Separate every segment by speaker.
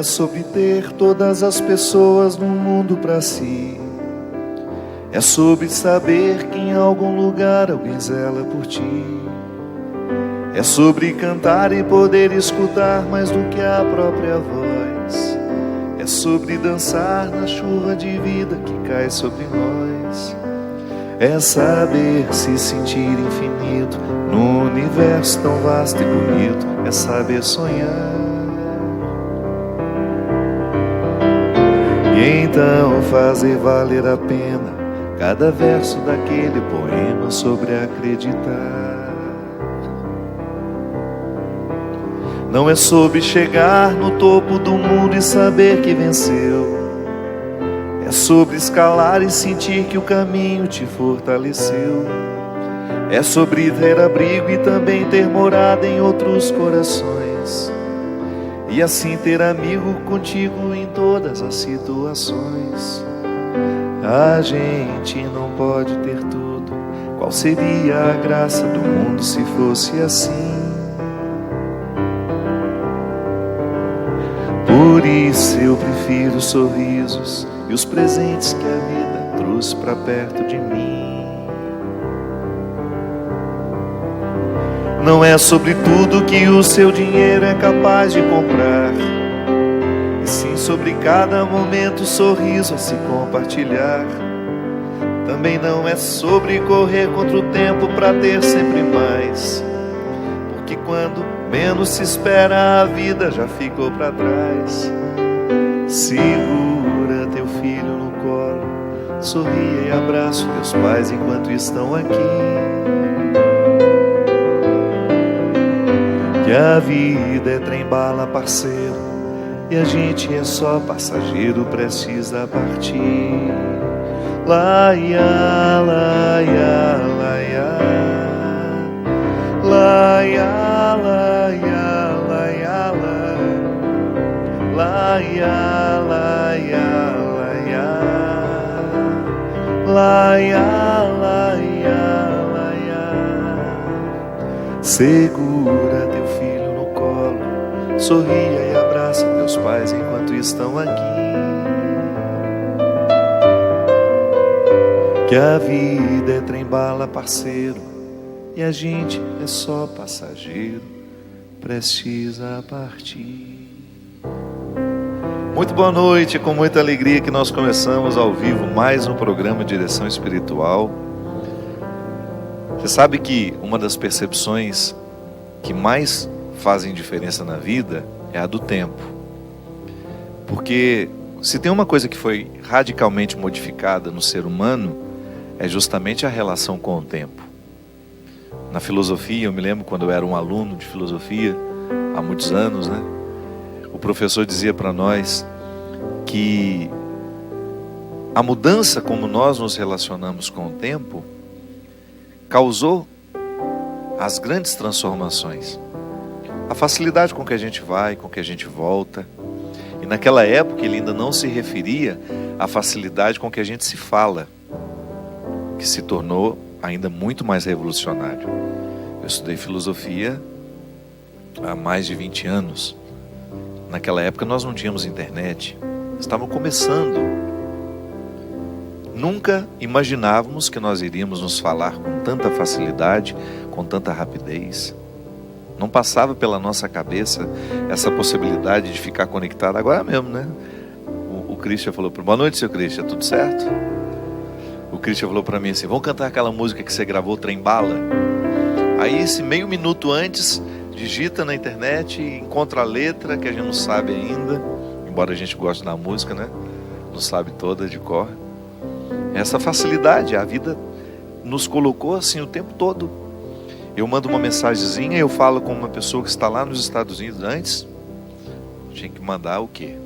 Speaker 1: é sobre ter todas as pessoas no mundo pra si. É sobre saber que em algum lugar alguém zela por ti. É sobre cantar e poder escutar mais do que a própria voz. É sobre dançar na chuva de vida que cai sobre nós. É saber se sentir infinito num universo tão vasto e bonito. É saber sonhar. E então fazer valer a pena cada verso daquele poema sobre acreditar. Não é sobre chegar no topo do mundo e saber que venceu. É sobre escalar e sentir que o caminho te fortaleceu. É sobre ter abrigo e também ter morada em outros corações. E assim ter amigo contigo em todas as situações. A gente não pode ter tudo. Qual seria a graça do mundo se fosse assim? Por isso eu prefiro os sorrisos e os presentes que a vida trouxe pra perto de mim. Não é sobre tudo que o seu dinheiro é capaz de comprar, e sim sobre cada momento sorriso a se compartilhar. Também não é sobre correr contra o tempo pra ter sempre mais, porque quando menos se espera a vida já ficou pra trás. Segura teu filho no colo, sorria e abraça teus pais enquanto estão aqui. Que a vida é trem-bala, parceiro, e a gente é só passageiro prestes a partir. Laia, laia, laia, laia, laia, laia, laia, laia, laia, laia, laia, laia. Segura teu filho no colo, sorria e abraça teus pais enquanto estão aqui. Que a vida é trem-bala, parceiro, e a gente é só passageiro prestes a partir. Muito boa noite, com muita alegria que nós começamos ao vivo mais um programa Direção Espiritual. Você sabe que uma das percepções que mais fazem diferença na vida é a do tempo. Porque se tem uma coisa que foi radicalmente modificada no ser humano, é justamente a relação com o tempo. Na filosofia, eu me lembro quando eu era um aluno de filosofia, há muitos anos, né? O professor dizia para nós que a mudança como nós nos relacionamos com o tempo causou as grandes transformações. A facilidade com que a gente vai, com que a gente volta. E naquela época ele ainda não se referia à facilidade com que a gente se fala, que se tornou ainda muito mais revolucionário. Eu estudei filosofia há mais de 20 anos. Naquela época nós não tínhamos internet, estavam começando. Nunca imaginávamos que nós iríamos nos falar com tanta facilidade, com tanta rapidez. Não passava pela nossa cabeça essa possibilidade de ficar conectado agora mesmo, né? O Christian falou para mim, boa noite, seu Christian, tudo certo? O Christian falou para mim assim, vamos cantar aquela música que você gravou, Trem-bala? Aí esse meio minuto antes, digita na internet e encontra a letra que a gente não sabe ainda, embora a gente goste da música, né? Não sabe toda de cor. Essa facilidade, a vida nos colocou assim o tempo todo. Eu mando uma mensagenzinha, eu falo com uma pessoa que está lá nos Estados Unidos antes. Tinha que mandar o quê?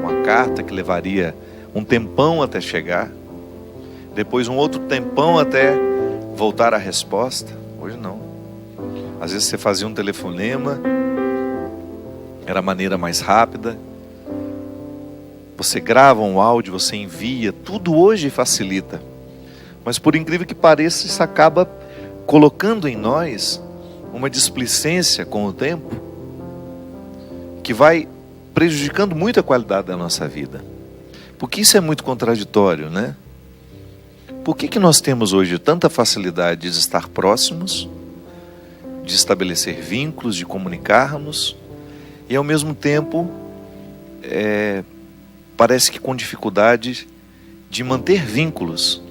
Speaker 1: Uma carta que levaria um tempão até chegar. Depois um outro tempão até voltar a resposta. Hoje não. Às vezes você fazia um telefonema, era a maneira mais rápida. Você grava um áudio, você envia, tudo hoje facilita. Mas por incrível que pareça, isso acaba colocando em nós uma displicência com o tempo, que vai prejudicando muito a qualidade da nossa vida. Porque isso é muito contraditório, né? Por que nós temos hoje tanta facilidade de estar próximos, de estabelecer vínculos, de comunicarmos, e ao mesmo tempo parece que com dificuldade de manter vínculos,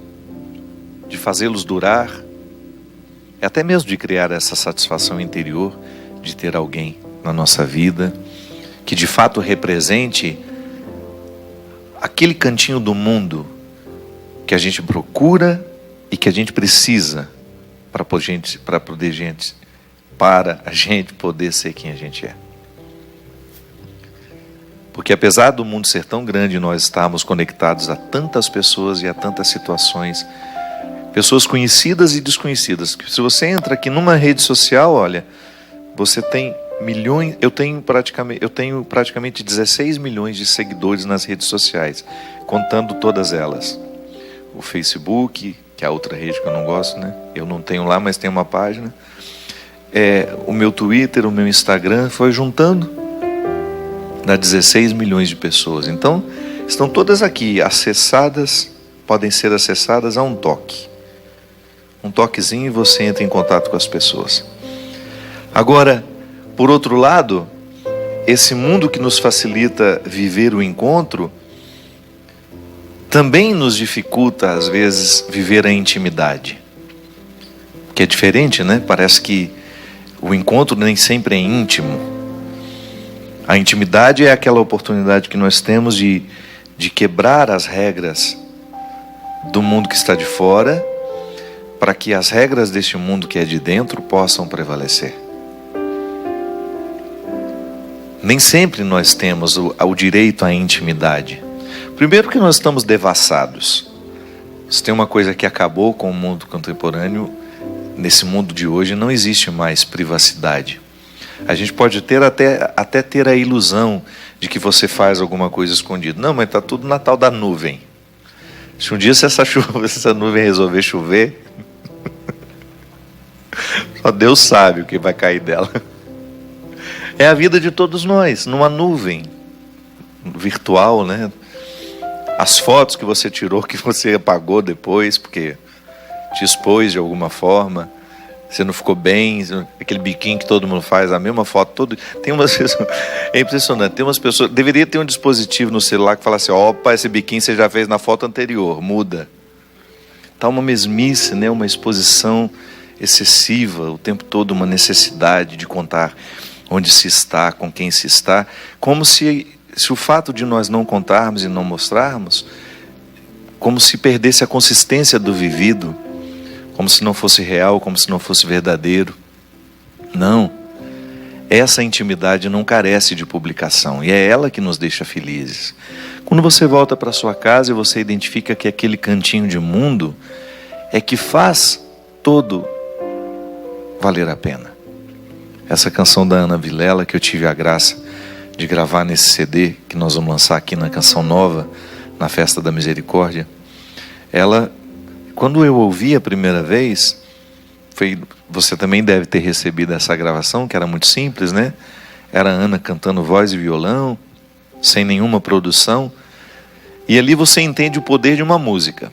Speaker 1: de fazê-los durar, até mesmo de criar essa satisfação interior de ter alguém na nossa vida que de fato represente aquele cantinho do mundo que a gente procura e que a gente precisa para a gente poder ser quem a gente é. Porque apesar do mundo ser tão grande, nós estamos conectados a tantas pessoas e a tantas situações, pessoas conhecidas e desconhecidas. Se você entra aqui numa rede social, olha, você tem milhões, eu tenho praticamente 16 milhões de seguidores nas redes sociais, contando todas elas. O Facebook, que é a outra rede que eu não gosto, né? Eu não tenho lá, mas tem uma página. O meu Twitter, o meu Instagram, foi juntando, dá 16 milhões de pessoas. Então, estão todas aqui acessadas, podem ser acessadas a um toque. Um toquezinho e você entra em contato com as pessoas. Agora, por outro lado, esse mundo que nos facilita viver o encontro, também nos dificulta, às vezes, viver a intimidade. Que é diferente, né? Parece que o encontro nem sempre é íntimo. A intimidade é aquela oportunidade que nós temos de quebrar as regras do mundo que está de fora, para que as regras deste mundo que é de dentro possam prevalecer. Nem sempre nós temos o direito à intimidade. Primeiro porque nós estamos devassados. Se tem uma coisa que acabou com o mundo contemporâneo, nesse mundo de hoje não existe mais privacidade. A gente pode ter até ter a ilusão de que você faz alguma coisa escondida. Não, mas está tudo na tal da nuvem. Se um dia se essa nuvem resolver chover, só Deus sabe o que vai cair dela. É a vida de todos nós, numa nuvem virtual, né? As fotos que você tirou, que você apagou depois, porque te expôs de alguma forma. Você não ficou bem, aquele biquinho que todo mundo faz, a mesma foto. Tem umas pessoas, é impressionante, tem umas pessoas, deveria ter um dispositivo no celular que fala assim, opa, esse biquinho você já fez na foto anterior, muda. Está uma mesmice, né? Uma exposição excessiva, o tempo todo uma necessidade de contar onde se está, com quem se está, como se o fato de nós não contarmos e não mostrarmos, como se perdesse a consistência do vivido, como se não fosse real, como se não fosse verdadeiro. Não, essa intimidade não carece de publicação, e é ela que nos deixa felizes. Quando você volta para sua casa e você identifica que aquele cantinho de mundo é que faz todo valer a pena. Essa canção da Ana Vilela, que eu tive a graça de gravar nesse CD, que nós vamos lançar aqui na Canção Nova, na Festa da Misericórdia, ela, quando eu ouvi a primeira vez, você também deve ter recebido essa gravação, que era muito simples, né? Era a Ana cantando voz e violão, sem nenhuma produção, e ali você entende o poder de uma música.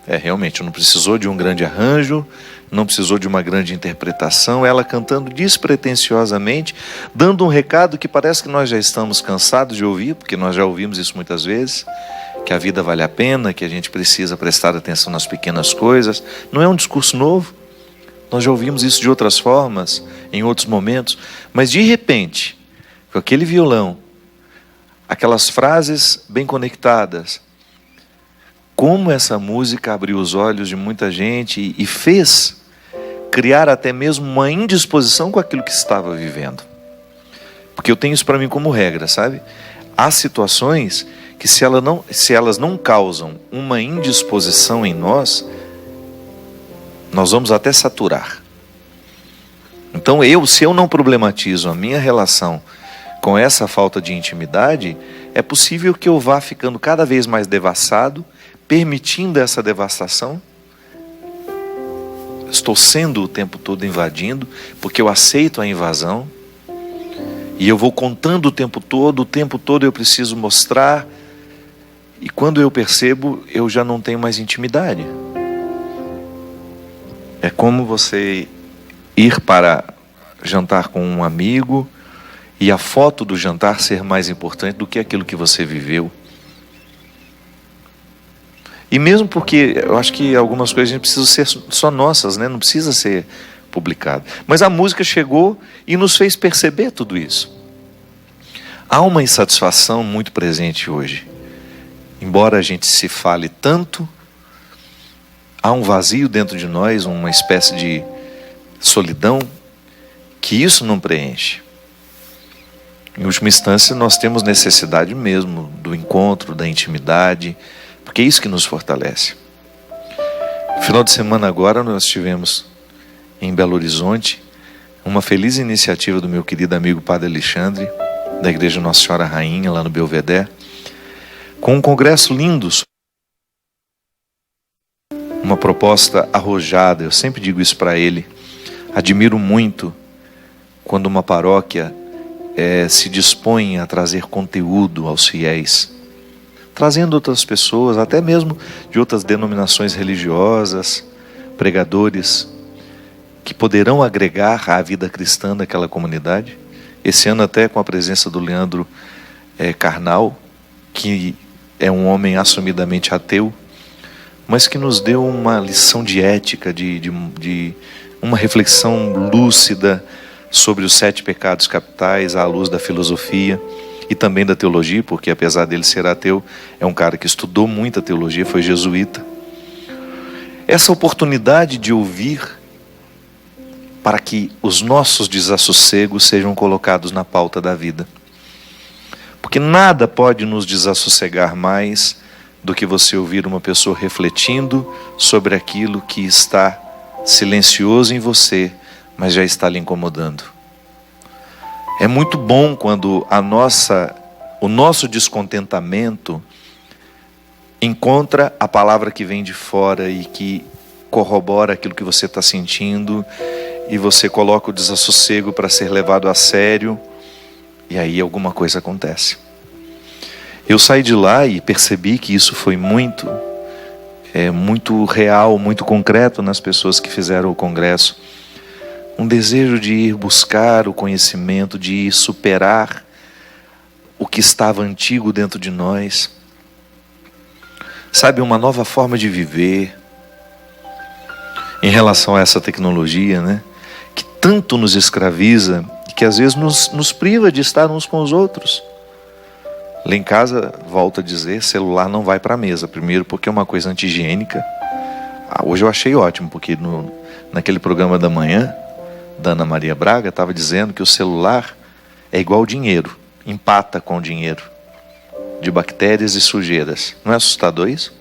Speaker 1: Realmente, não precisou de um grande arranjo, não precisou de uma grande interpretação, ela cantando despretensiosamente, dando um recado que parece que nós já estamos cansados de ouvir, porque nós já ouvimos isso muitas vezes, que a vida vale a pena, que a gente precisa prestar atenção nas pequenas coisas. Não é um discurso novo, nós já ouvimos isso de outras formas, em outros momentos, mas de repente, com aquele violão, aquelas frases bem conectadas, como essa música abriu os olhos de muita gente e fez criar até mesmo uma indisposição com aquilo que estava vivendo. Porque eu tenho isso para mim como regra, sabe? Há situações que se elas não causam uma indisposição em nós, nós vamos até saturar. Então se eu não problematizo a minha relação com essa falta de intimidade, é possível que eu vá ficando cada vez mais devassado, permitindo essa devastação. Estou sendo o tempo todo invadindo, porque eu aceito a invasão. E eu vou contando o tempo todo eu preciso mostrar. E quando eu percebo, eu já não tenho mais intimidade. É como você ir para jantar com um amigo e a foto do jantar ser mais importante do que aquilo que você viveu. E mesmo porque eu acho que algumas coisas a gente precisa ser só nossas, né? Não precisa ser publicado. Mas a música chegou e nos fez perceber tudo isso. Há uma insatisfação muito presente hoje. Embora a gente se fale tanto, há um vazio dentro de nós, uma espécie de solidão, que isso não preenche. Em última instância, nós temos necessidade mesmo do encontro, da intimidade, porque é isso que nos fortalece. No final de semana agora nós tivemos em Belo Horizonte uma feliz iniciativa do meu querido amigo Padre Alexandre, da Igreja Nossa Senhora Rainha, lá no Belvedere, com um congresso lindo, uma proposta arrojada. Eu sempre digo isso para ele. Admiro muito quando uma paróquia se dispõe a trazer conteúdo aos fiéis, trazendo outras pessoas, até mesmo de outras denominações religiosas, pregadores, que poderão agregar à vida cristã daquela comunidade. Esse ano até com a presença do Leandro Carnal, que é um homem assumidamente ateu, mas que nos deu uma lição de ética, de uma reflexão lúcida sobre os 7 pecados capitais à luz da filosofia e também da teologia, porque apesar dele ser ateu, é um cara que estudou muita teologia, foi jesuíta. Essa oportunidade de ouvir para que os nossos desassossegos sejam colocados na pauta da vida. Porque nada pode nos desassossegar mais do que você ouvir uma pessoa refletindo sobre aquilo que está silencioso em você, mas já está lhe incomodando. É muito bom quando o nosso descontentamento encontra a palavra que vem de fora e que corrobora aquilo que você está sentindo, e você coloca o desassossego para ser levado a sério, e aí alguma coisa acontece. Eu saí de lá e percebi que isso foi muito real, muito concreto nas pessoas que fizeram o congresso. Um desejo de ir buscar o conhecimento, de ir superar o que estava antigo dentro de nós. Sabe, uma nova forma de viver em relação a essa tecnologia, né? Que tanto nos escraviza e que às vezes nos priva de estar uns com os outros. Lá em casa, volto a dizer, celular não vai para a mesa. Primeiro porque é uma coisa anti-higiênica. Hoje eu achei ótimo, porque naquele programa da manhã, da Ana Maria Braga, estava dizendo que o celular é igual ao dinheiro, empata com o dinheiro, de bactérias e sujeiras. Não é assustador isso?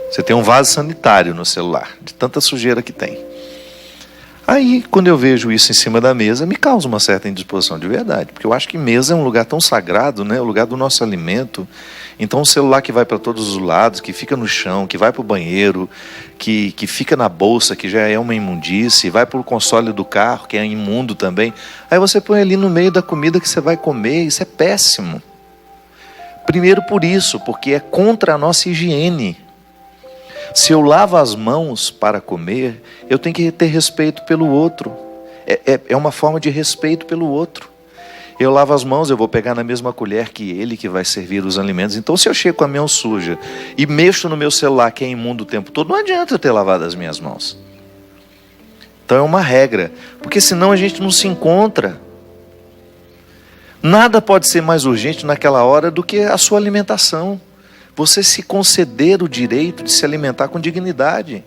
Speaker 1: Você tem um vaso sanitário no celular, de tanta sujeira que tem. Aí, quando eu vejo isso em cima da mesa, me causa uma certa indisposição de verdade, porque eu acho que mesa é um lugar tão sagrado, né? O lugar do nosso alimento. Então, o celular que vai para todos os lados, que fica no chão, que vai para o banheiro, que fica na bolsa, que já é uma imundície, vai para o console do carro, que é imundo também. Aí você põe ali no meio da comida que você vai comer, isso é péssimo. Primeiro por isso, porque é contra a nossa higiene. Se eu lavo as mãos para comer, eu tenho que ter respeito pelo outro. É uma forma de respeito pelo outro. Eu lavo as mãos, eu vou pegar na mesma colher que ele que vai servir os alimentos. Então, se eu chego com a mão suja e mexo no meu celular, que é imundo o tempo todo, não adianta eu ter lavado as minhas mãos. Então é uma regra, porque senão a gente não se encontra. Nada pode ser mais urgente naquela hora do que a sua alimentação. Você se conceder o direito de se alimentar com dignidade.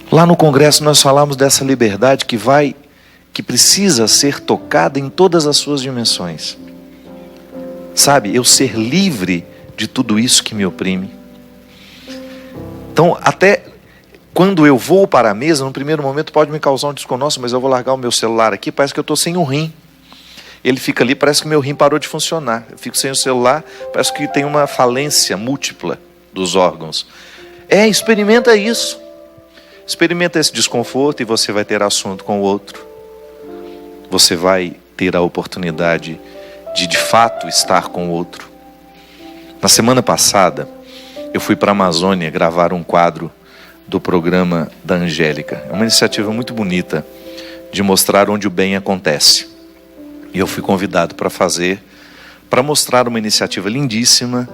Speaker 1: Lá no congresso nós falamos dessa liberdade que precisa ser tocada em todas as suas dimensões. Sabe, eu ser livre de tudo isso que me oprime. Então, até quando eu vou para a mesa, no primeiro momento pode me causar um desconforto, mas eu vou largar o meu celular aqui, parece que eu estou sem um rim. Ele fica ali, parece que meu rim parou de funcionar. Eu fico sem o celular, parece que tem uma falência múltipla dos órgãos. Experimenta isso. Experimenta esse desconforto e você vai ter assunto com o outro. você vai ter a oportunidade de fato estar com o outro. Na semana passada, eu fui para a Amazônia gravar um quadro do programa da Angélica. É uma iniciativa muito bonita de mostrar onde o bem acontece. E eu fui convidado para mostrar uma iniciativa lindíssima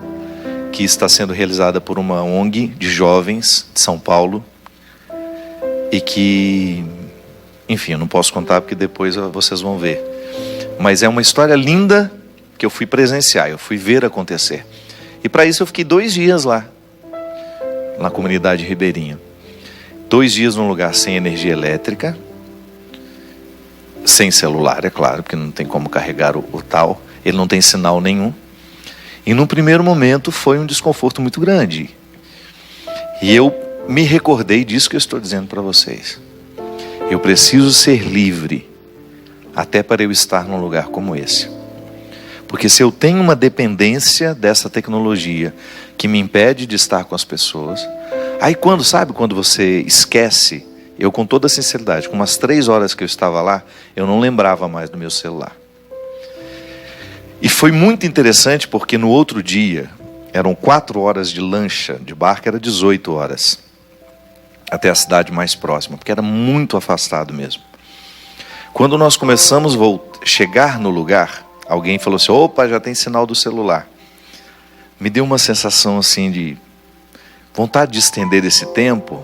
Speaker 1: que está sendo realizada por uma ONG de jovens de São Paulo e que, enfim, eu não posso contar porque depois vocês vão ver. Mas é uma história linda que eu fui presenciar, eu fui ver acontecer. E para isso eu fiquei 2 dias lá, na comunidade ribeirinha. 2 dias num lugar sem energia elétrica, sem celular, é claro, porque não tem como carregar o tal, ele não tem sinal nenhum. E no primeiro momento foi um desconforto muito grande. E eu me recordei disso que eu estou dizendo para vocês. Eu preciso ser livre, até para eu estar num lugar como esse. Porque se eu tenho uma dependência dessa tecnologia que me impede de estar com as pessoas, aí quando você esquece, eu com toda sinceridade, com umas 3 horas que eu estava lá, eu não lembrava mais do meu celular. E foi muito interessante porque no outro dia, eram 4 horas de lancha, de barco era 18 horas, até a cidade mais próxima, porque era muito afastado mesmo. Quando nós começamos a chegar no lugar, alguém falou assim, opa, já tem sinal do celular. Me deu uma sensação assim de vontade de estender esse tempo,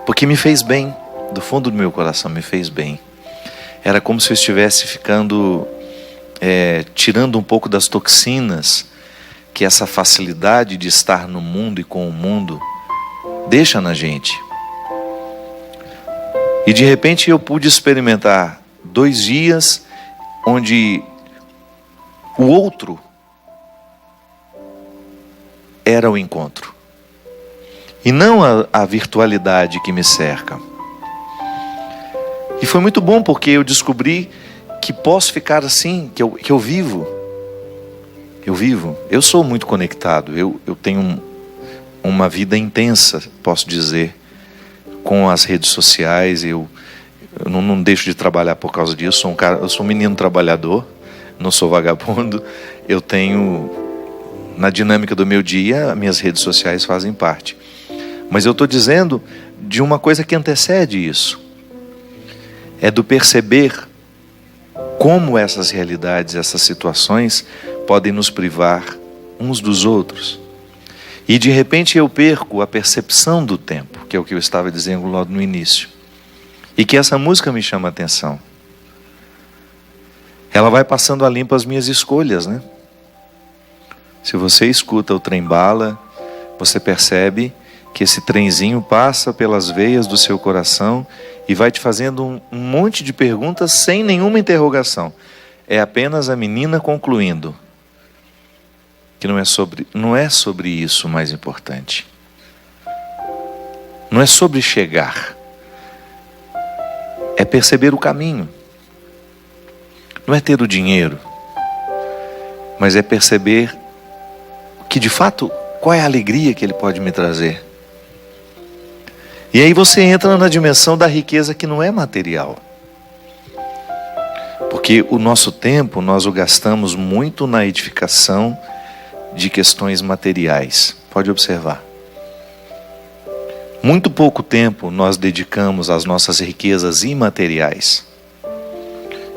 Speaker 1: porque me fez bem, do fundo do meu coração me fez bem. Era como se eu estivesse ficando, tirando um pouco das toxinas que essa facilidade de estar no mundo e com o mundo deixa na gente. E de repente eu pude experimentar 2 dias onde o outro era o encontro. E não a virtualidade que me cerca. E foi muito bom porque eu descobri que posso ficar assim, que eu vivo. Eu vivo. Eu sou muito conectado. Eu tenho uma vida intensa, posso dizer, com as redes sociais. Eu não deixo de trabalhar por causa disso. Eu sou um menino trabalhador, não sou vagabundo. Eu tenho, na dinâmica do meu dia, minhas redes sociais fazem parte. Mas eu estou dizendo de uma coisa que antecede isso. É do perceber como essas realidades, essas situações podem nos privar uns dos outros. E de repente eu perco a percepção do tempo, que é o que eu estava dizendo logo no início. E que essa música me chama a atenção. Ela vai passando a limpo as minhas escolhas, né? Se você escuta o trem-bala, você percebe que esse trenzinho passa pelas veias do seu coração e vai te fazendo um monte de perguntas sem nenhuma interrogação. É apenas a menina concluindo que não é sobre isso o mais importante. Não é sobre chegar. É perceber o caminho. Não é ter o dinheiro, mas é perceber que de fato, qual é a alegria que ele pode me trazer. E aí você entra na dimensão da riqueza que não é material. Porque o nosso tempo nós o gastamos muito na edificação de questões materiais. Pode observar. Muito pouco tempo nós dedicamos às nossas riquezas imateriais.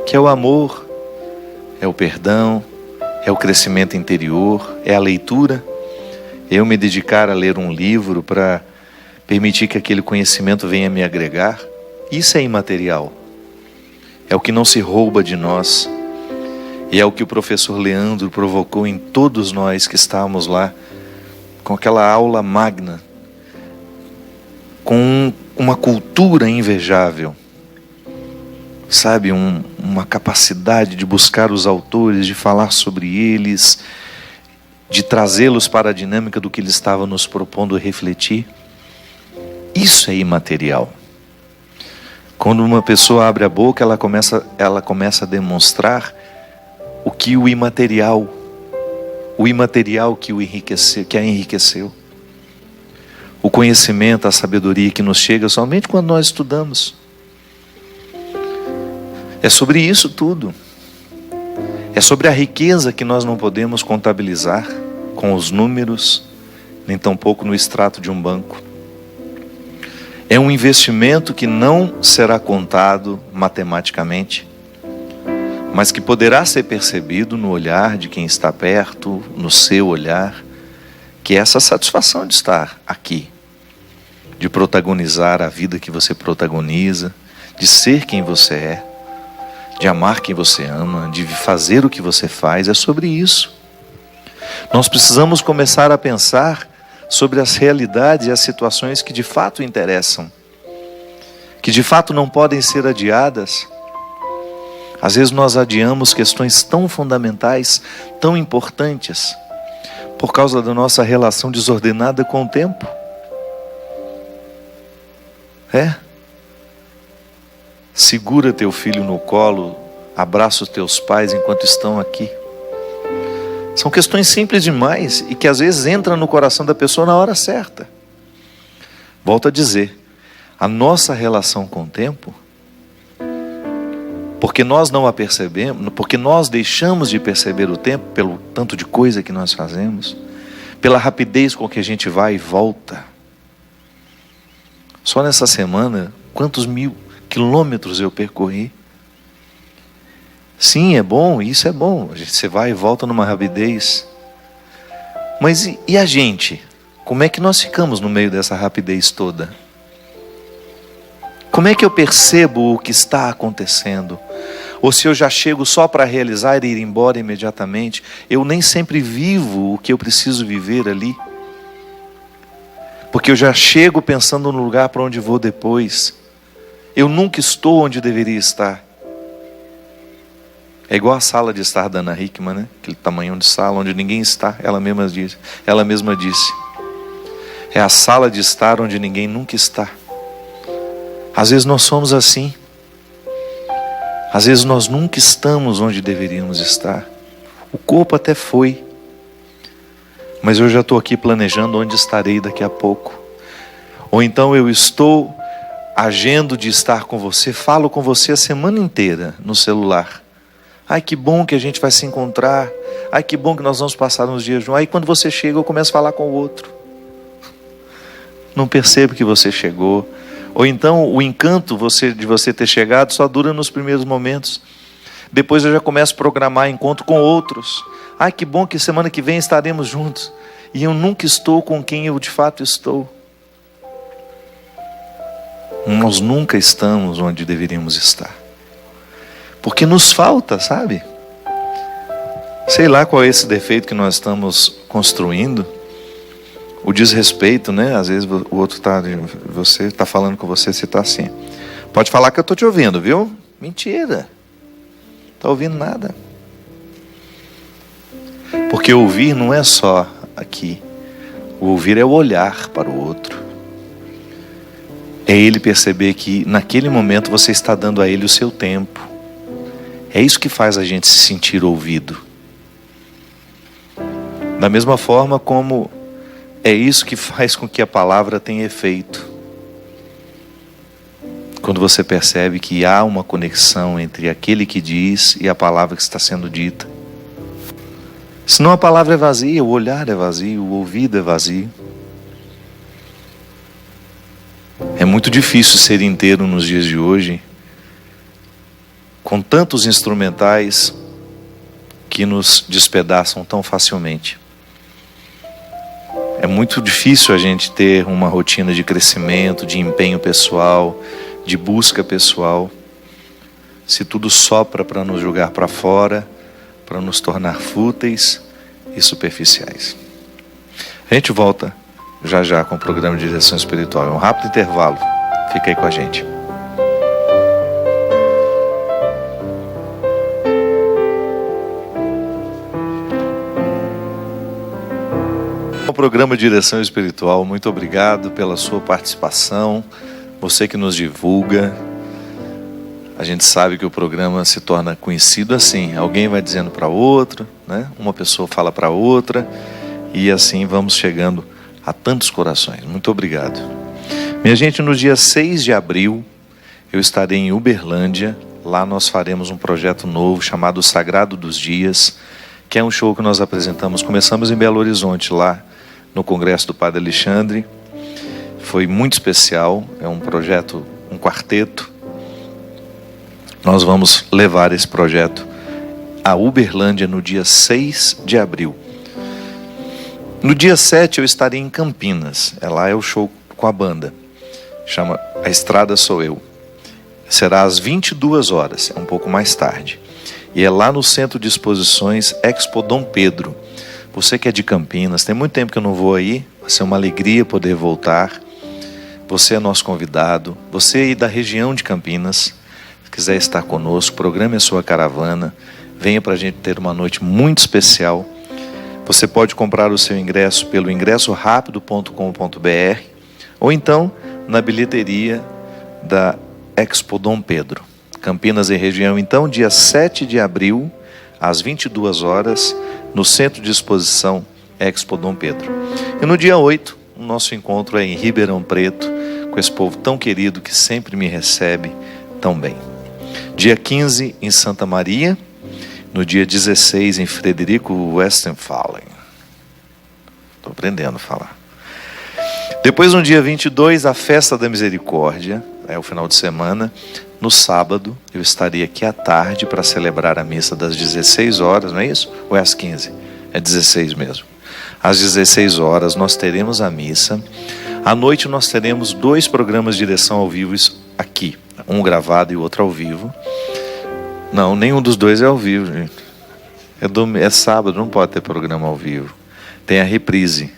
Speaker 1: Que é o amor, é o perdão, é o crescimento interior, é a leitura. Eu me dedicar a ler um livro para permitir que aquele conhecimento venha me agregar, isso é imaterial. É o que não se rouba de nós. E é o que o professor Leandro provocou em todos nós que estávamos lá, com aquela aula magna, com uma cultura invejável. Sabe, uma capacidade de buscar os autores, de falar sobre eles, de trazê-los para a dinâmica do que ele estava nos propondo refletir. Isso é imaterial. Quando uma pessoa abre a boca, ela começa a demonstrar o que o imaterial que o enriqueceu, que a enriqueceu. O conhecimento, a sabedoria que nos chega somente quando nós estudamos. É sobre isso tudo. É sobre a riqueza que nós não podemos contabilizar com os números, nem tampouco no extrato de um banco. É um investimento que não será contado matematicamente, mas que poderá ser percebido no olhar de quem está perto, no seu olhar, que é essa satisfação de estar aqui, de protagonizar a vida que você protagoniza, de ser quem você é, de amar quem você ama, de fazer o que você faz. É sobre isso. Nós precisamos começar a pensar sobre as realidades e as situações que de fato interessam, que de fato não podem ser adiadas. Às vezes nós adiamos questões tão fundamentais, tão importantes, por causa da nossa relação desordenada com o tempo. Segura teu filho no colo, abraça os teus pais enquanto estão aqui. São questões simples demais e que às vezes entram no coração da pessoa na hora certa. Volto a dizer, a nossa relação com o tempo, porque nós não a percebemos, porque nós deixamos de perceber o tempo pelo tanto de coisa que nós fazemos, pela rapidez com que a gente vai e volta. Só nessa semana, quantos 1000 quilômetros eu percorri? Sim, é bom, isso é bom. Você vai e volta numa rapidez. Mas e a gente? Como é que nós ficamos no meio dessa rapidez toda? Como é que eu percebo o que está acontecendo? Ou se eu já chego só para realizar e ir embora imediatamente, eu nem sempre vivo o que eu preciso viver ali. Porque eu já chego pensando no lugar para onde vou depois. Eu nunca estou onde deveria estar. É igual a sala de estar da Ana Hickman, né? Aquele tamanho de sala onde ninguém está, ela mesma disse. É a sala de estar onde ninguém nunca está. Às vezes nós somos assim. Às vezes nós nunca estamos onde deveríamos estar. O corpo até foi, mas eu já estou aqui planejando onde estarei daqui a pouco. Ou então eu estou agindo de estar com você, falo com você a semana inteira no celular. Ai, que bom que a gente vai se encontrar. Ai, que bom que nós vamos passar uns dias juntos. Aí quando você chega, eu começo a falar com o outro. Não percebo que você chegou. Ou então o encanto de você ter chegado só dura nos primeiros momentos. Depois eu já começo a programar encontro com outros. Ai, que bom que semana que vem estaremos juntos. E eu nunca estou com quem eu de fato estou. Nós nunca estamos onde deveríamos estar. Porque nos falta, sabe? Sei lá qual é esse defeito que nós estamos construindo. O desrespeito, né? Às vezes o outro você está falando com você, você está assim. Pode falar que eu estou te ouvindo, viu? Mentira. Não está ouvindo nada. Porque ouvir não é só aqui. O ouvir é o olhar para o outro. É ele perceber que naquele momento você está dando a ele o seu tempo. É isso que faz a gente se sentir ouvido. Da mesma forma como é isso que faz com que a palavra tenha efeito. Quando você percebe que há uma conexão entre aquele que diz e a palavra que está sendo dita. Senão a palavra é vazia, o olhar é vazio, o ouvido é vazio. É muito difícil ser inteiro nos dias de hoje, com tantos instrumentais que nos despedaçam tão facilmente. É muito difícil a gente ter uma rotina de crescimento, de empenho pessoal, de busca pessoal, se tudo sopra para nos jogar para fora, para nos tornar fúteis e superficiais. A gente volta já já com o programa de direção espiritual. É um rápido intervalo. Fica aí com a gente. O programa Direção Espiritual, muito obrigado pela sua participação, você que nos divulga. A gente sabe que o programa se torna conhecido assim, alguém vai dizendo para outro, né? Uma pessoa fala para outra, e assim vamos chegando a tantos corações. Muito obrigado. Minha gente, no dia 6 de abril, eu estarei em Uberlândia, lá nós faremos um projeto novo chamado Sagrado dos Dias, que é um show que nós apresentamos. Começamos em Belo Horizonte, lá no Congresso do Padre Alexandre. Foi muito especial, é um projeto, um quarteto. Nós vamos levar esse projeto a Uberlândia no dia 6 de abril. No dia 7 eu estarei em Campinas. Lá é o show com a banda. Chama A Estrada Sou Eu. Será às 22 horas, é um pouco mais tarde. E é lá no Centro de Exposições Expo Dom Pedro. Você que é de Campinas, tem muito tempo que eu não vou aí. Vai ser uma alegria poder voltar. Você é nosso convidado. Você aí da região de Campinas, se quiser estar conosco, programe a sua caravana. Venha para a gente ter uma noite muito especial. Você pode comprar o seu ingresso pelo ingressorapido.com.br ou então na bilheteria da Expo Dom Pedro. Campinas e região, então, dia 7 de abril, às 22 horas, no Centro de Exposição Expo Dom Pedro. E no dia 8, o nosso encontro é em Ribeirão Preto, com esse povo tão querido que sempre me recebe tão bem. Dia 15, em Santa Maria. No dia 16, em Frederico Westphalen. Estou aprendendo a falar. Depois, no dia 22, a Festa da Misericórdia, é o final de semana. No sábado, eu estarei aqui à tarde para celebrar a missa das 16 horas, não é isso? Ou é às 15? É 16 mesmo. Às 16 horas nós teremos a missa. À noite nós teremos 2 programas de direção ao vivo aqui. Um gravado e o outro ao vivo. Não, nenhum dos 2 é ao vivo, gente. É sábado, não pode ter programa ao vivo. Tem a reprise.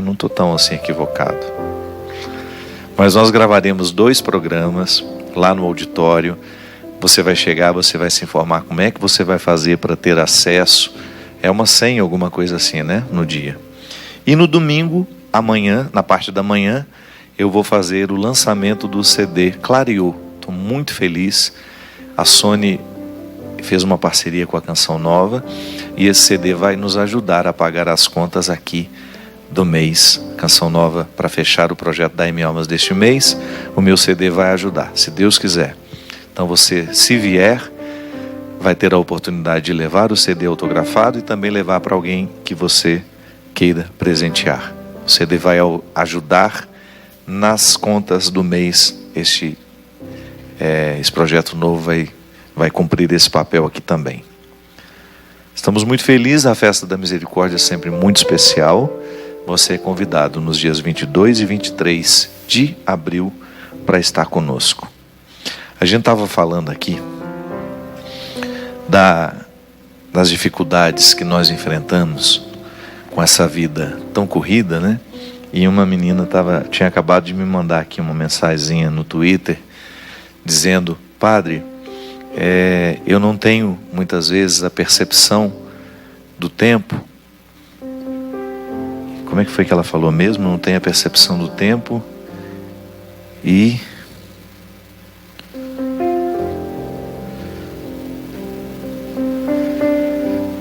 Speaker 1: Não estou tão assim equivocado. Mas nós gravaremos 2 programas lá no auditório. Você vai chegar, você vai se informar como é que você vai fazer para ter acesso. É uma senha, alguma coisa assim, né? No dia. E no domingo, amanhã, na parte da manhã, eu vou fazer o lançamento do CD Clareou. Estou muito feliz. A Sony fez uma parceria com a Canção Nova e esse CD vai nos ajudar a pagar as contas aqui do mês. Canção Nova, para fechar o projeto da M Almas deste mês, o meu CD vai ajudar, se Deus quiser. Então você, se vier, vai ter a oportunidade de levar o CD autografado e também levar para alguém que você queira presentear. O CD vai ajudar nas contas do mês. Esse projeto novo vai cumprir esse papel aqui também. Estamos muito felizes, a Festa da Misericórdia é sempre muito especial. Você é convidado nos dias 22 e 23 de abril para estar conosco. A gente estava falando aqui das dificuldades que nós enfrentamos com essa vida tão corrida, né? E uma menina tinha acabado de me mandar aqui uma mensagenzinha no Twitter, dizendo: Padre, eu não tenho muitas vezes a percepção do tempo. Como é que foi que ela falou mesmo? Não tenho a percepção do tempo e...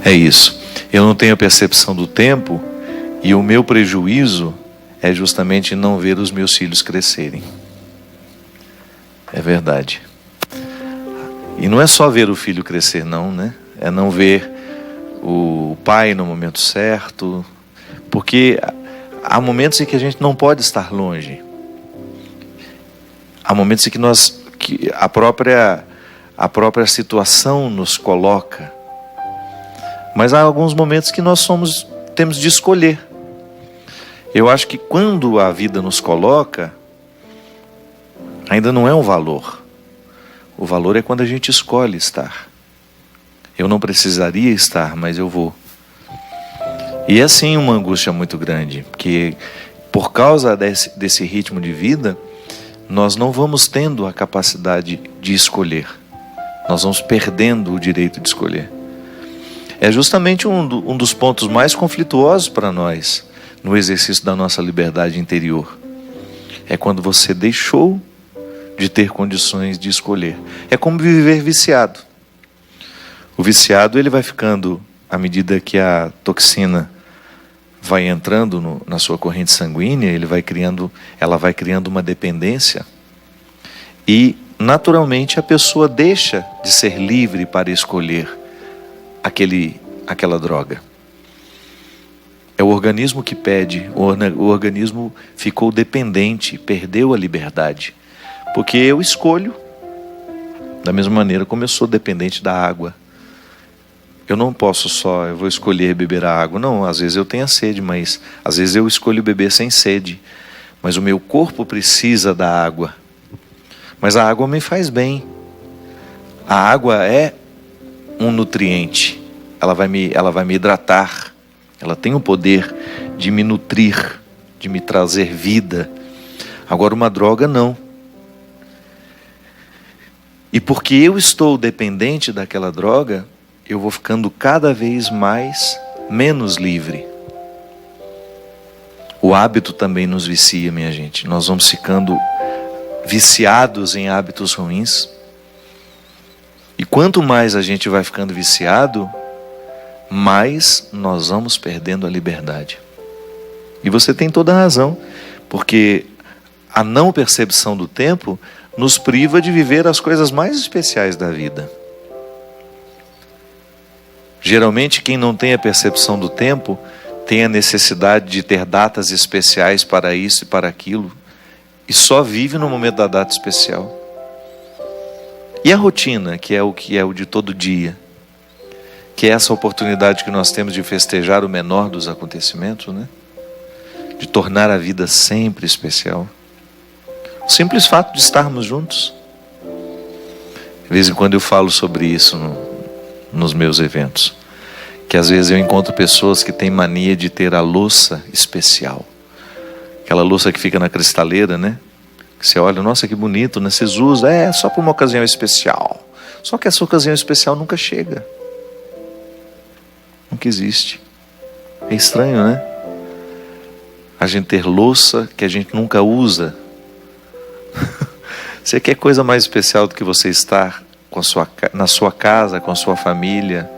Speaker 1: É isso. Eu não tenho a percepção do tempo e o meu prejuízo é justamente não ver os meus filhos crescerem. É verdade. E não é só ver o filho crescer, não, né? É não ver o pai no momento certo, porque há momentos em que a gente não pode estar longe. Há momentos em que a própria situação nos coloca. Mas há alguns momentos que nós temos de escolher. Eu acho que quando a vida nos coloca, ainda não é um valor. O valor é quando a gente escolhe estar. Eu não precisaria estar, mas eu vou. E é sim uma angústia muito grande, porque por causa desse ritmo de vida, nós não vamos tendo a capacidade de escolher. Nós vamos perdendo o direito de escolher. É justamente um dos pontos mais conflituosos para nós no exercício da nossa liberdade interior. É quando você deixou de ter condições de escolher. É como viver viciado. O viciado, ele vai ficando, à medida que a toxina vai entrando na sua corrente sanguínea, ela vai criando uma dependência. E naturalmente a pessoa deixa de ser livre para escolher aquela droga. É o organismo que pede, o organismo ficou dependente, perdeu a liberdade. Porque eu escolho, da mesma maneira como eu sou dependente da água. Eu não posso eu vou escolher beber a água. Não, às vezes eu tenho sede, mas às vezes eu escolho beber sem sede. Mas o meu corpo precisa da água. Mas a água me faz bem. A água é um nutriente. Ela vai me hidratar. Ela tem o poder de me nutrir, de me trazer vida. Agora uma droga não. E porque eu estou dependente daquela droga, eu vou ficando cada vez menos livre. O hábito também nos vicia, minha gente. Nós vamos ficando viciados em hábitos ruins. E quanto mais a gente vai ficando viciado, mais nós vamos perdendo a liberdade. E você tem toda a razão, porque a não percepção do tempo nos priva de viver as coisas mais especiais da vida. Geralmente quem não tem a percepção do tempo tem a necessidade de ter datas especiais para isso e para aquilo, e só vive no momento da data especial. E a rotina, que é o de todo dia, que é essa oportunidade que nós temos de festejar o menor dos acontecimentos, né? De tornar a vida sempre especial. O simples fato de estarmos juntos. De vez em quando eu falo sobre isso nos meus eventos. Que às vezes eu encontro pessoas que têm mania de ter a louça especial. Aquela louça que fica na cristaleira, né? Que você olha, nossa, que bonito, né? Vocês usam, só para uma ocasião especial. Só que essa ocasião especial nunca chega. Nunca existe. É estranho, né? A gente ter louça que a gente nunca usa. Você quer coisa mais especial do que você estar na sua casa, com a sua família,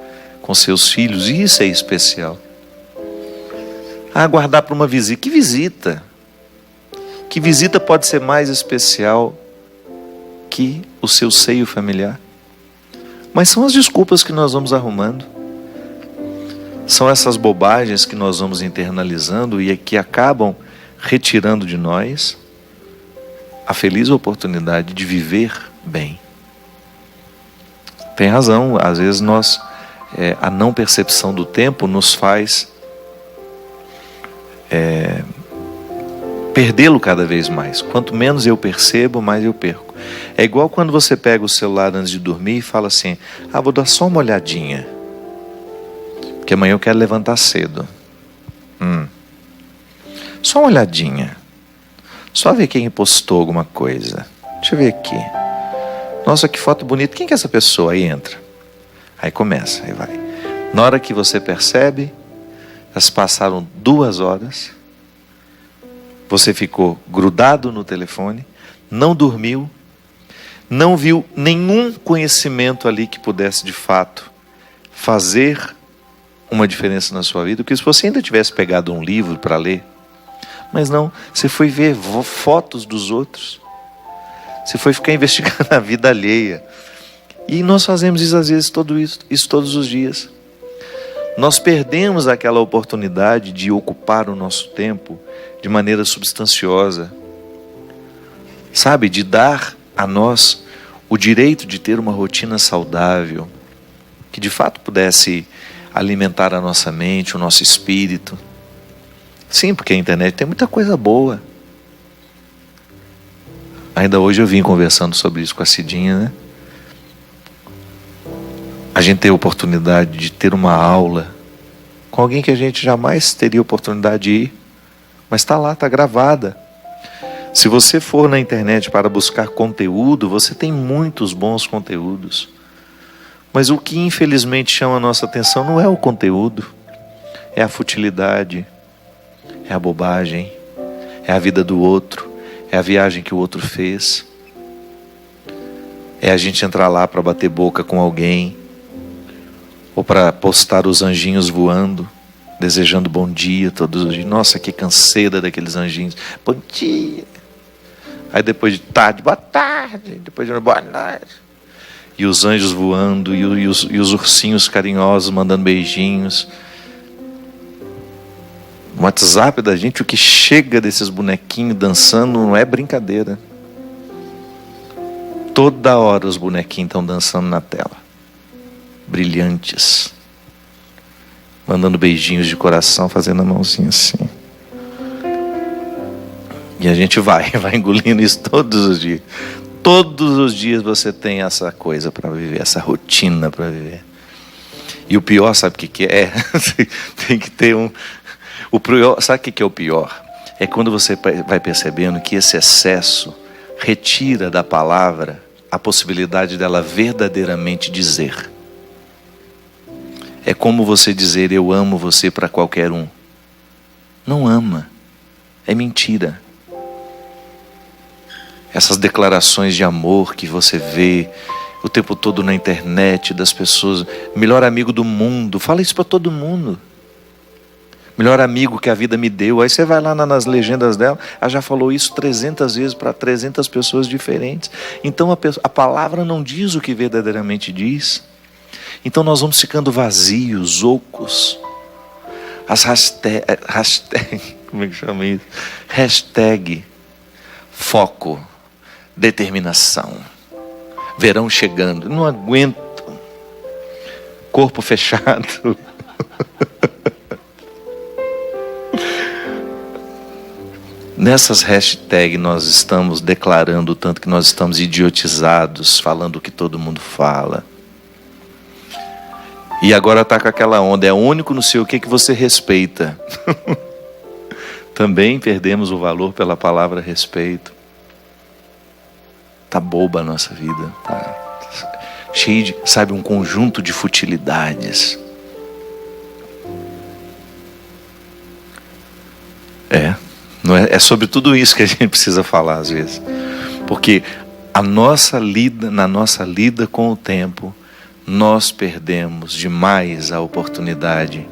Speaker 1: com seus filhos? Isso é especial. Aguardar para uma visita. Que visita? Que visita pode ser mais especial que o seu seio familiar? Mas são as desculpas que nós vamos arrumando. São essas bobagens que nós vamos internalizando e que acabam retirando de nós a feliz oportunidade de viver bem. Tem razão, às vezes a não percepção do tempo nos faz perdê-lo cada vez mais. Quanto menos eu percebo, mais eu perco. É igual quando você pega o celular antes de dormir e fala assim, vou dar só uma olhadinha, porque amanhã eu quero levantar cedo. Só uma olhadinha. Só ver quem postou alguma coisa. Deixa eu ver aqui. Nossa, que foto bonita. Quem que é essa pessoa? Aí entra. Aí começa, aí vai. Na hora que você percebe, já se passaram 2 horas. Você ficou grudado no telefone, não dormiu, não viu nenhum conhecimento ali que pudesse de fato fazer uma diferença na sua vida. Porque se você ainda tivesse pegado um livro para ler, mas não, você foi ver fotos dos outros. Você foi ficar investigando a vida alheia. E nós fazemos isso às vezes, isso todos os dias. Nós perdemos aquela oportunidade de ocupar o nosso tempo de maneira substanciosa. Sabe, de dar a nós o direito de ter uma rotina saudável, que de fato pudesse alimentar a nossa mente, o nosso espírito. Sim, porque a internet tem muita coisa boa. Ainda hoje eu vim conversando sobre isso com a Cidinha, né? A gente ter a oportunidade de ter uma aula com alguém que a gente jamais teria oportunidade de ir, mas está lá, está gravada. Se você for na internet para buscar conteúdo, você tem muitos bons conteúdos. Mas o que infelizmente chama a nossa atenção não é o conteúdo, é a futilidade, é a bobagem, é a vida do outro, é a viagem que o outro fez. É a gente entrar lá para bater boca com alguém, ou para postar os anjinhos voando, desejando bom dia todos os dias. Nossa, que canseira daqueles anjinhos. Bom dia. Aí depois de tarde, boa tarde. Depois de boa noite. E os anjos voando, e os ursinhos carinhosos mandando beijinhos. O WhatsApp da gente, o que chega desses bonequinhos dançando não é brincadeira. Toda hora os bonequinhos estão dançando na tela. Brilhantes. Mandando beijinhos de coração, fazendo a mãozinha assim. E a gente vai engolindo isso todos os dias. Todos os dias você tem essa coisa para viver, essa rotina para viver. E o pior, sabe o que é? Tem que ter um... O pior, sabe o que é o pior? É quando você vai percebendo que esse excesso retira da palavra a possibilidade dela verdadeiramente dizer. É como você dizer eu amo você para qualquer um. Não ama. É mentira. Essas declarações de amor que você vê o tempo todo na internet das pessoas, melhor amigo do mundo, fala isso para todo mundo. Melhor amigo que a vida me deu. Aí você vai lá nas legendas dela, ela já falou isso 300 vezes para 300 pessoas diferentes. Então a palavra não diz o que verdadeiramente diz. Então nós vamos ficando vazios, ocos. As hashtag, como é que chama isso? Hashtag foco, determinação. Verão chegando, não aguento. Corpo fechado. Nessas hashtags nós estamos declarando o tanto que nós estamos idiotizados, falando o que todo mundo fala. E agora está com aquela onda, é o único não sei o que você respeita. Também perdemos o valor pela palavra respeito. Está boba a nossa vida, tá cheio de, sabe, um conjunto de futilidades. Não é sobre tudo isso que a gente precisa falar às vezes. Porque na nossa lida com o tempo, nós perdemos demais a oportunidade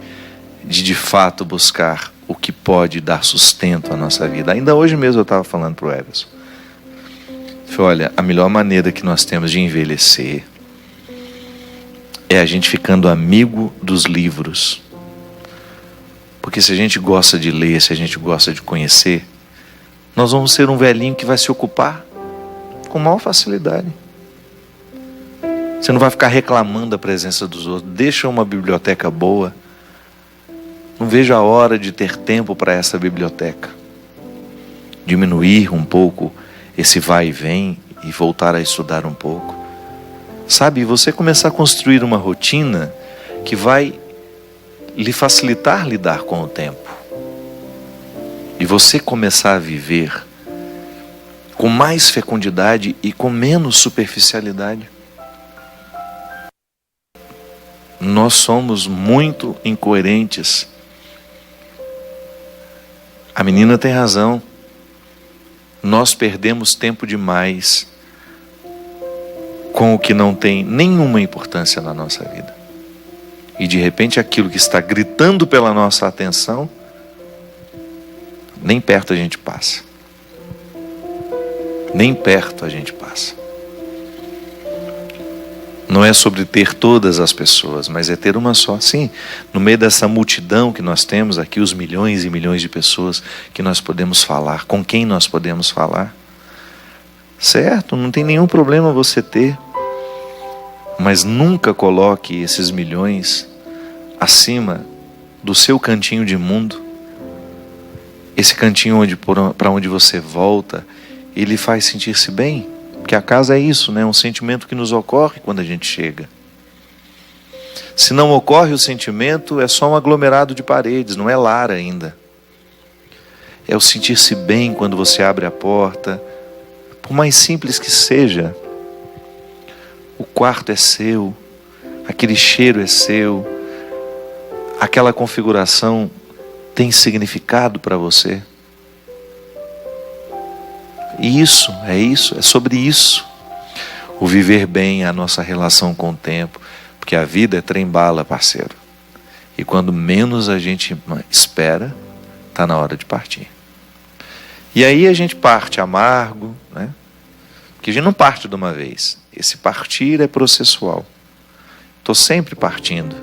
Speaker 1: de fato buscar o que pode dar sustento à nossa vida. Ainda hoje mesmo eu estava falando para o Everson. Falei, olha, a melhor maneira que nós temos de envelhecer é a gente ficando amigo dos livros. Porque se a gente gosta de ler, se a gente gosta de conhecer, nós vamos ser um velhinho que vai se ocupar com maior facilidade. Você não vai ficar reclamando da presença dos outros. Deixa uma biblioteca boa. Não vejo a hora de ter tempo para essa biblioteca. Diminuir um pouco esse vai e vem e voltar a estudar um pouco. Sabe, você começar a construir uma rotina que vai lhe facilitar lidar com o tempo. E você começar a viver com mais fecundidade e com menos superficialidade. Nós somos muito incoerentes. A menina tem razão. Nós perdemos tempo demais com o que não tem nenhuma importância na nossa vida. E de repente aquilo que está gritando pela nossa atenção, nem perto a gente passa. Nem perto a gente passa. Não é sobre ter todas as pessoas, mas é ter uma só. Sim, no meio dessa multidão que nós temos aqui, os milhões e milhões de pessoas que nós podemos falar, com quem nós podemos falar. Certo, não tem nenhum problema você ter. Mas nunca coloque esses milhões acima do seu cantinho de mundo. Esse cantinho para onde você volta, ele faz sentir-se bem. Porque a casa é isso, né? Um sentimento que nos ocorre quando a gente chega. Se não ocorre o sentimento, é só um aglomerado de paredes, não é lar ainda. É o sentir-se bem quando você abre a porta, por mais simples que seja. O quarto é seu, aquele cheiro é seu, aquela configuração tem significado para você. E isso, é sobre isso. O viver bem é a nossa relação com o tempo, porque a vida é trem-bala, parceiro. E quando menos a gente espera, está na hora de partir. E aí a gente parte amargo, né? Porque a gente não parte de uma vez. Esse partir é processual. Estou sempre partindo.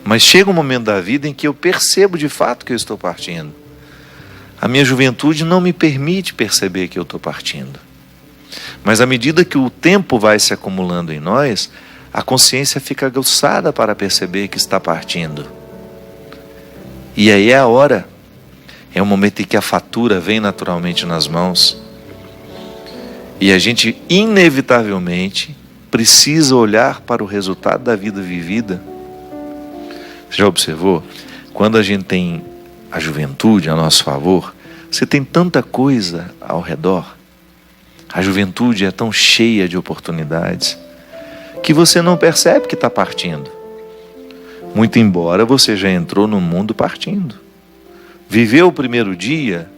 Speaker 1: Mas chega um momento da vida em que eu percebo de fato que eu estou partindo. A minha juventude não me permite perceber que eu estou partindo. Mas à medida que o tempo vai se acumulando em nós, a consciência fica aguçada para perceber que está partindo. E aí é a hora. É o momento em que a fatura vem naturalmente nas mãos. E a gente, inevitavelmente, precisa olhar para o resultado da vida vivida. Você já observou? Quando a gente tem a juventude a nosso favor, você tem tanta coisa ao redor. A juventude é tão cheia de oportunidades que você não percebe que está partindo. Muito embora você já entrou no mundo partindo. Viver o primeiro dia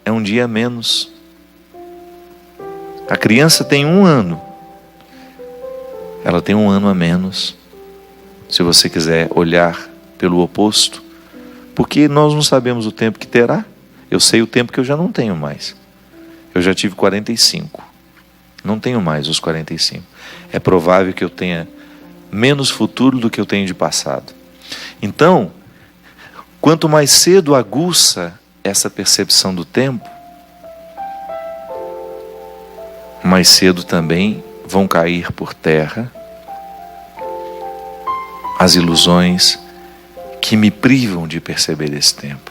Speaker 1: é um dia a menos. A criança tem 1 ano. Ela tem 1 ano a menos. Se você quiser olhar pelo oposto. Porque nós não sabemos o tempo que terá. Eu sei o tempo que eu já não tenho mais. Eu já tive 45. Não tenho mais os 45. É provável que eu tenha menos futuro do que eu tenho de passado. Então, quanto mais cedo aguça essa percepção do tempo, mais cedo também vão cair por terra as ilusões que me privam de perceber esse tempo.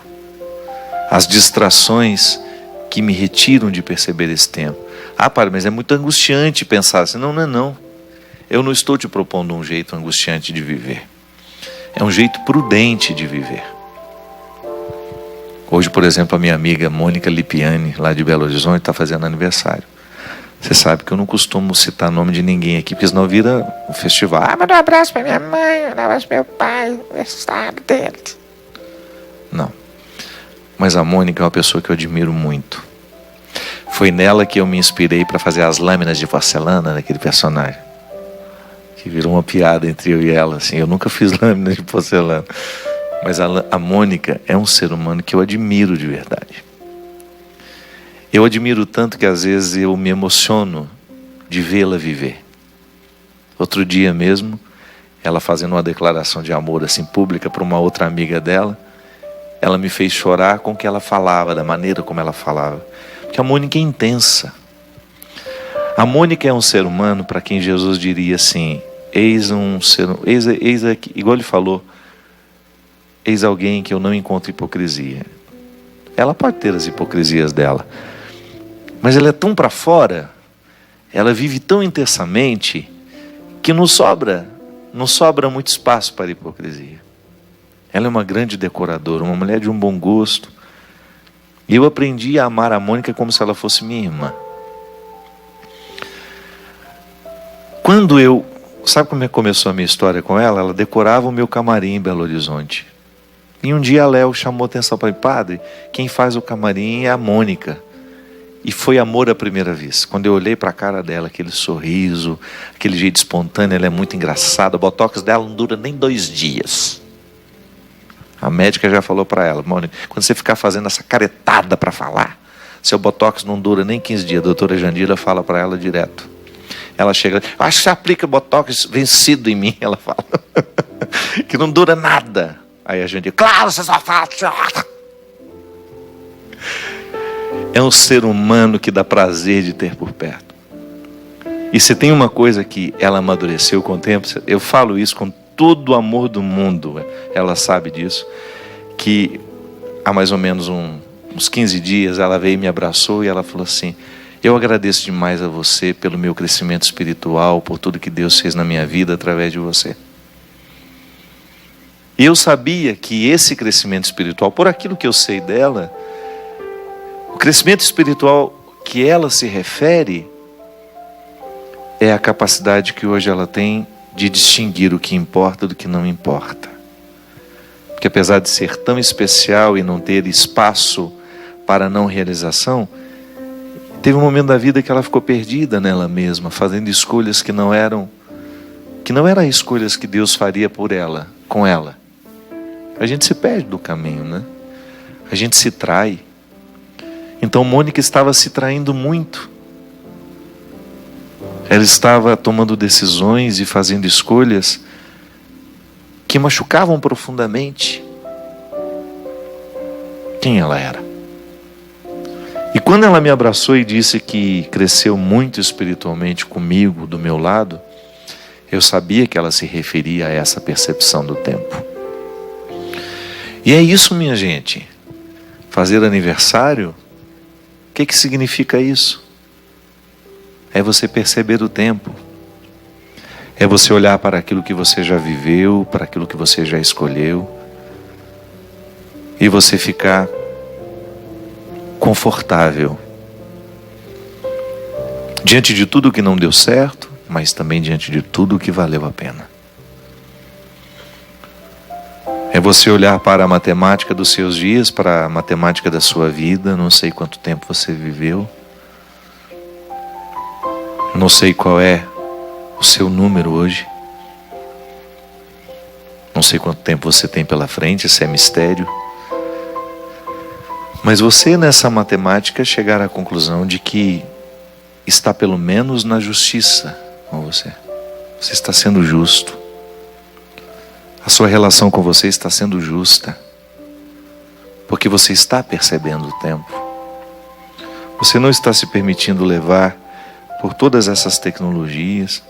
Speaker 1: As distrações que me retiram de perceber esse tempo. Ah, padre, mas é muito angustiante pensar assim. Não, não é não. Eu não estou te propondo um jeito angustiante de viver. É um jeito prudente de viver. Hoje, por exemplo, a minha amiga Mônica Lipiani, lá de Belo Horizonte, está fazendo aniversário. Você sabe que eu não costumo citar nome de ninguém aqui, porque senão vira um festival. Ah, manda um abraço para minha mãe, manda um abraço para meu pai, aniversário dele. Não. Mas a Mônica é uma pessoa que eu admiro muito. Foi nela que eu me inspirei para fazer as lâminas de porcelana daquele personagem. Que virou uma piada entre eu e ela. Assim. Eu nunca fiz lâminas de porcelana. Mas a Mônica é um ser humano que eu admiro de verdade. Eu admiro tanto que às vezes eu me emociono de vê-la viver. Outro dia mesmo, ela fazendo uma declaração de amor assim pública para uma outra amiga dela, ela me fez chorar com o que ela falava, da maneira como ela falava. Porque a Mônica é intensa. A Mônica é um ser humano para quem Jesus diria assim, eis aqui, igual ele falou, eis alguém que eu não encontro hipocrisia. Ela pode ter as hipocrisias dela, mas ela é tão para fora, ela vive tão intensamente, que não sobra muito espaço para hipocrisia. Ela é uma grande decoradora, uma mulher de um bom gosto. E eu aprendi a amar a Mônica como se ela fosse minha irmã. Sabe como começou a minha história com ela? Ela decorava o meu camarim em Belo Horizonte. E um dia a Léo chamou atenção para mim, padre, quem faz o camarim é a Mônica. E foi amor à primeira vista. Quando eu olhei para a cara dela, aquele sorriso, aquele jeito espontâneo, ela é muito engraçada. O botox dela não dura nem 2 dias. A médica já falou para ela, Mônica, quando você ficar fazendo essa caretada para falar, seu botox não dura nem 15 dias. A doutora Jandira fala para ela direto. Ela chega, acho que você aplica botox vencido em mim, ela fala. Que não dura nada. Aí a Jandira, claro, você só fala. É um ser humano que dá prazer de ter por perto. E se tem uma coisa que ela amadureceu com o tempo, eu falo isso com todo o amor do mundo, ela sabe disso, que há mais ou menos uns 15 dias ela veio e me abraçou e ela falou assim, eu agradeço demais a você pelo meu crescimento espiritual, por tudo que Deus fez na minha vida através de você. E eu sabia que esse crescimento espiritual, por aquilo que eu sei dela, o crescimento espiritual que ela se refere é a capacidade que hoje ela tem de distinguir o que importa do que não importa. Porque apesar de ser tão especial e não ter espaço para a não realização, teve um momento da vida que ela ficou perdida nela mesma, fazendo escolhas que não eram escolhas que Deus faria por ela, com ela. A gente se perde do caminho, né? A gente se trai. Então Mônica estava se traindo muito. Ela estava tomando decisões e fazendo escolhas que machucavam profundamente quem ela era. E quando ela me abraçou e disse que cresceu muito espiritualmente comigo, do meu lado, eu sabia que ela se referia a essa percepção do tempo. E é isso, minha gente. Fazer aniversário, o que significa isso? É você perceber o tempo. É você olhar para aquilo que você já viveu, para aquilo que você já escolheu, e você ficar confortável diante de tudo que não deu certo, mas também diante de tudo que valeu a pena. É você olhar para a matemática dos seus dias, para a matemática da sua vida. Não sei quanto tempo você viveu, não sei qual é o seu número hoje, não sei quanto tempo você tem pela frente, isso é mistério. Mas você, nessa matemática, chegar à conclusão de que está pelo menos na justiça com você. Você está sendo justo. A sua relação com você está sendo justa, porque você está percebendo o tempo. Você não está se permitindo levar por todas essas tecnologias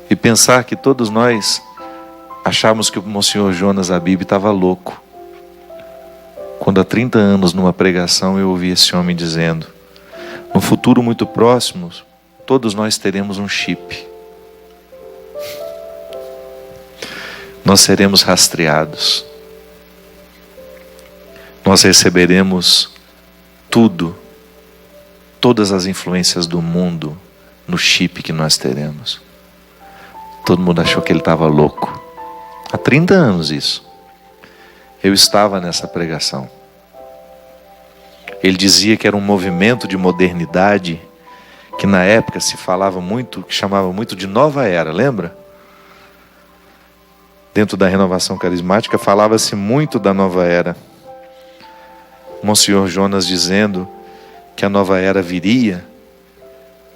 Speaker 1: e pensar que todos nós achávamos que o Monsenhor Jonas Abib estava louco. Quando há 30 anos, numa pregação, eu ouvi esse homem dizendo: no futuro muito próximo, todos nós teremos um chip. Nós seremos rastreados. Nós receberemos tudo, todas as influências do mundo no chip que nós teremos. Todo mundo achou que ele estava louco. Há 30 anos isso. Eu estava nessa pregação. Ele dizia que era um movimento de modernidade que na época se falava muito, que chamava muito de nova era, lembra? Dentro da renovação carismática falava-se muito da nova era. Monsenhor Jonas dizendo que a nova era viria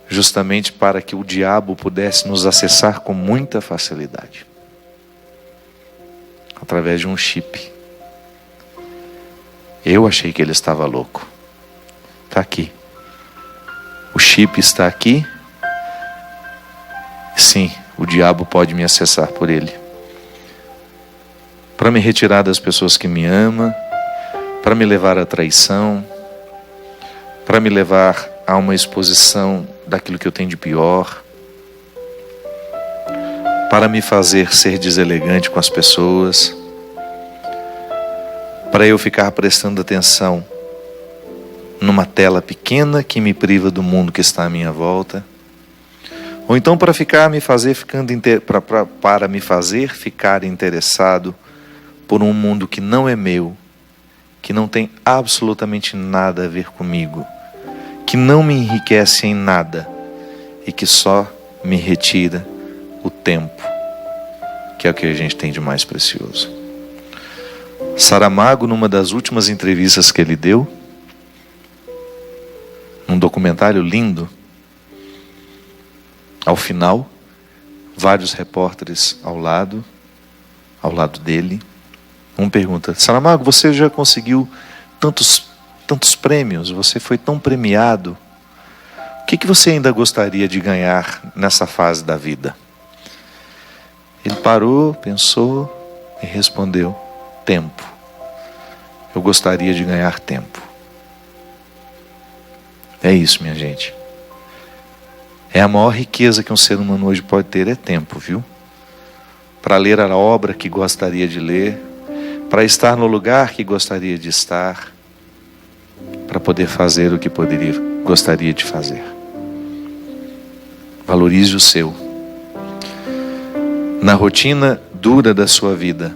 Speaker 1: justamente para que o diabo pudesse nos acessar com muita facilidade, através de um chip. Eu achei que ele estava louco. Está aqui. O chip está aqui. Sim, o diabo pode me acessar por ele, para me retirar das pessoas que me amam, para me levar à traição, para me levar a uma exposição daquilo que eu tenho de pior, para me fazer ser deselegante com as pessoas, para eu ficar prestando atenção numa tela pequena que me priva do mundo que está à minha volta, ou então para me fazer ficar interessado por um mundo que não é meu, que não tem absolutamente nada a ver comigo, que não me enriquece em nada e que só me retira o tempo, que é o que a gente tem de mais precioso. Saramago, numa das últimas entrevistas que ele deu, num documentário lindo, ao final, vários repórteres ao lado dele. Um pergunta: Saramago, você já conseguiu tantos prêmios, você foi tão premiado, o que você ainda gostaria de ganhar nessa fase da vida? Ele parou, pensou e respondeu: tempo. Eu gostaria de ganhar tempo. É isso, minha gente. É a maior riqueza que um ser humano hoje pode ter, é tempo, viu? Para ler a obra que gostaria de ler, para estar no lugar que gostaria de estar, para poder fazer o que gostaria de fazer. Valorize o seu. Na rotina dura da sua vida,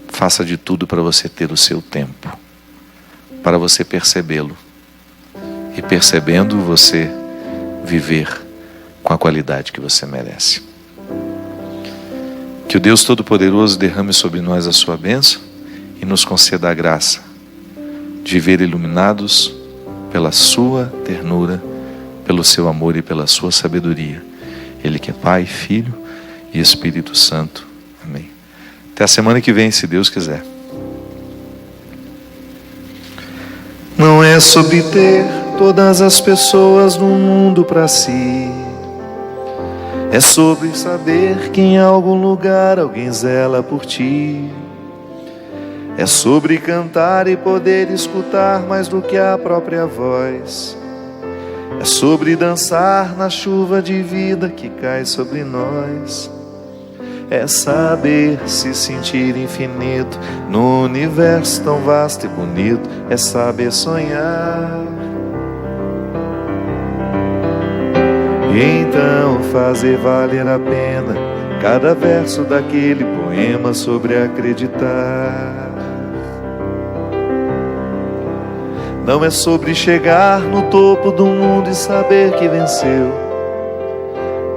Speaker 1: faça de tudo para você ter o seu tempo, para você percebê-lo. E percebendo, você viver com a qualidade que você merece. Que o Deus Todo-Poderoso derrame sobre nós a sua bênção e nos conceda a graça de viver iluminados pela sua ternura, pelo seu amor e pela sua sabedoria. Ele que é Pai, Filho e Espírito Santo. Amém. Até a semana que vem, se Deus quiser. Não é sobre ter todas as pessoas no mundo para si. É sobre saber que em algum lugar alguém zela por ti. É sobre cantar e poder escutar mais do que a própria voz. É sobre dançar na chuva de vida que cai sobre nós. É saber se sentir infinito no universo tão vasto e bonito. É saber sonhar. E então fazer valer a pena cada verso daquele poema sobre acreditar. Não é sobre chegar no topo do mundo e saber que venceu.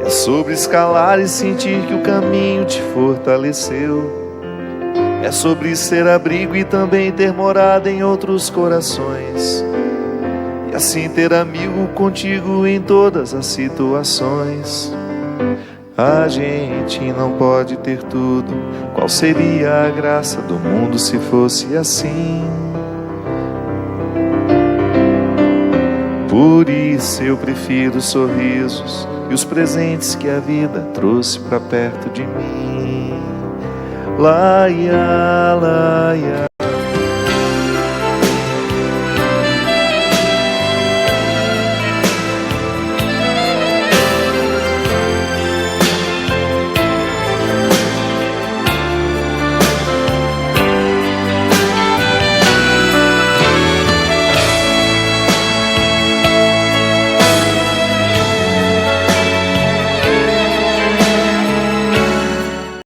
Speaker 1: É sobre escalar e sentir que o caminho te fortaleceu. É sobre ser abrigo e também ter morada em outros corações. E assim ter amigo contigo em todas as situações. A gente não pode ter tudo. Qual seria a graça do mundo se fosse assim? Por isso eu prefiro os sorrisos e os presentes que a vida trouxe pra perto de mim. Laia, laia.